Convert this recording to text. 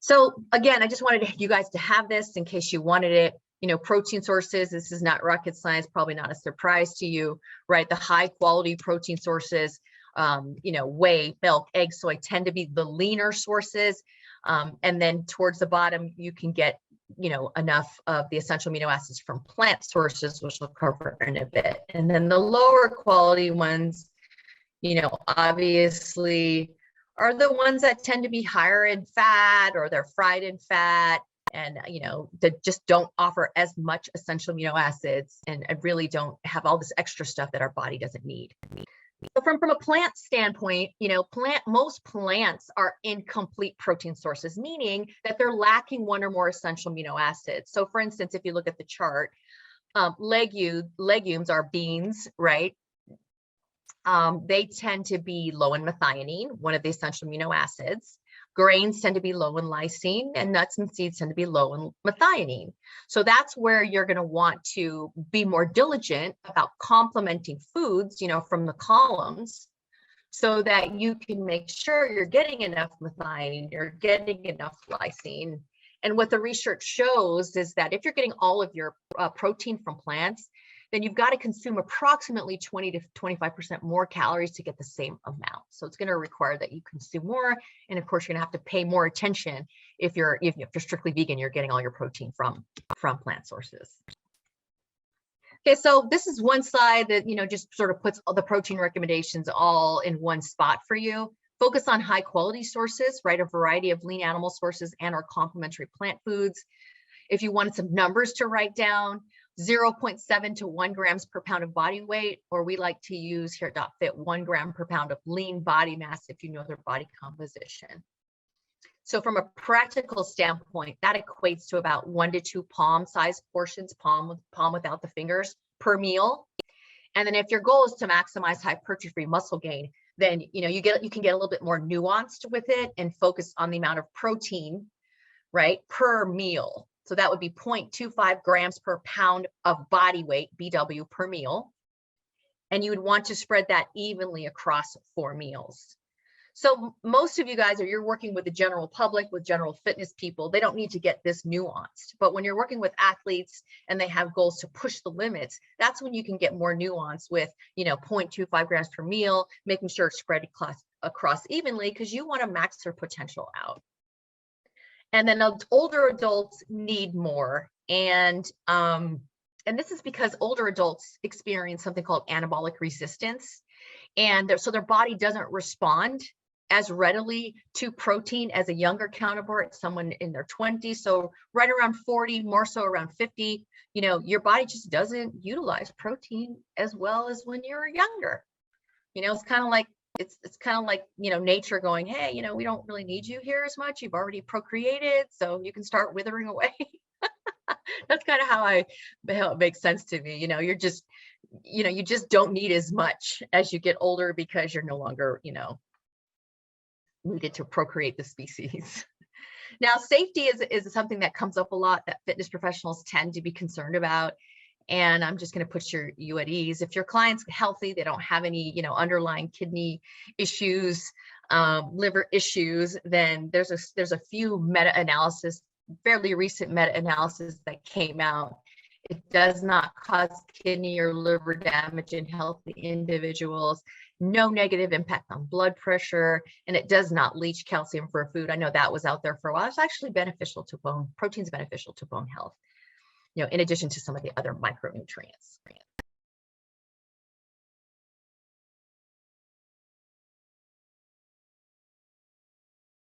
So again, I just wanted you guys to have this in case you wanted it. Protein sources, this is not rocket science, probably not a surprise to you, right? The high quality protein sources, whey, milk, egg, soy tend to be the leaner sources. And then towards the bottom, you can get, enough of the essential amino acids from plant sources, which we'll cover in a bit. And then the lower quality ones, obviously are the ones that tend to be higher in fat, or they're fried in fat, and that just don't offer as much essential amino acids and really don't have all this extra stuff that our body doesn't need. So from a plant standpoint, most plants are incomplete protein sources, meaning that they're lacking one or more essential amino acids. So for instance, if you look at the chart, legumes are beans, right? They tend to be low in methionine, one of the essential amino acids. Grains tend to be low in lysine, and nuts and seeds tend to be low in methionine. So that's where you're going to want to be more diligent about complementing foods, from the columns, so that you can make sure you're getting enough methionine, you're getting enough lysine. And what the research shows is that if you're getting all of your protein from plants, then you've got to consume approximately 20 to 25% more calories to get the same amount. So it's going to require that you consume more. And of course, you're going to have to pay more attention if you're strictly vegan, you're getting all your protein from plant sources. Okay, so this is one slide that, just sort of puts all the protein recommendations all in one spot for you. Focus on high quality sources, right? A variety of lean animal sources and or complementary plant foods. If you wanted some numbers to write down, 0.7 to 1 grams per pound of body weight, or we like to use here at dotFIT 1 gram per pound of lean body mass if you know their body composition. So from a practical standpoint, that equates to about 1 to 2 palm-sized portions, palm without the fingers, per meal. And then if your goal is to maximize hypertrophy muscle gain, then you can get a little bit more nuanced with it and focus on the amount of protein, right, per meal. So that would be 0.25 grams per pound of body weight, BW, per meal. And you would want to spread that evenly across 4 meals. So most of you guys, or you're working with the general public, with general fitness people, they don't need to get this nuanced. But when you're working with athletes and they have goals to push the limits, that's when you can get more nuance with, 0.25 grams per meal, making sure it's spread across evenly, because you want to max their potential out. And then older adults need more. And this is because older adults experience something called anabolic resistance. And so their body doesn't respond as readily to protein as a younger counterpart, someone in their 20s. So right around 40, more so around 50, your body just doesn't utilize protein as well as when you're younger. It's kind of like, it's kind of like, nature going, hey, we don't really need you here as much. You've already procreated, so you can start withering away. That's kind of how it makes sense to me. You just don't need as much as you get older because you're no longer, needed to procreate the species. Now, safety is something that comes up a lot that fitness professionals tend to be concerned about. And I'm just going to put you at ease. If your client's healthy, they don't have any, underlying kidney issues, liver issues, then there's a few meta-analysis, fairly recent meta-analysis that came out. It does not cause kidney or liver damage in healthy individuals, no negative impact on blood pressure, and it does not leach calcium for food. I know that was out there for a while. It's actually beneficial to bone. Protein's beneficial to bone health, in addition to some of the other micronutrients.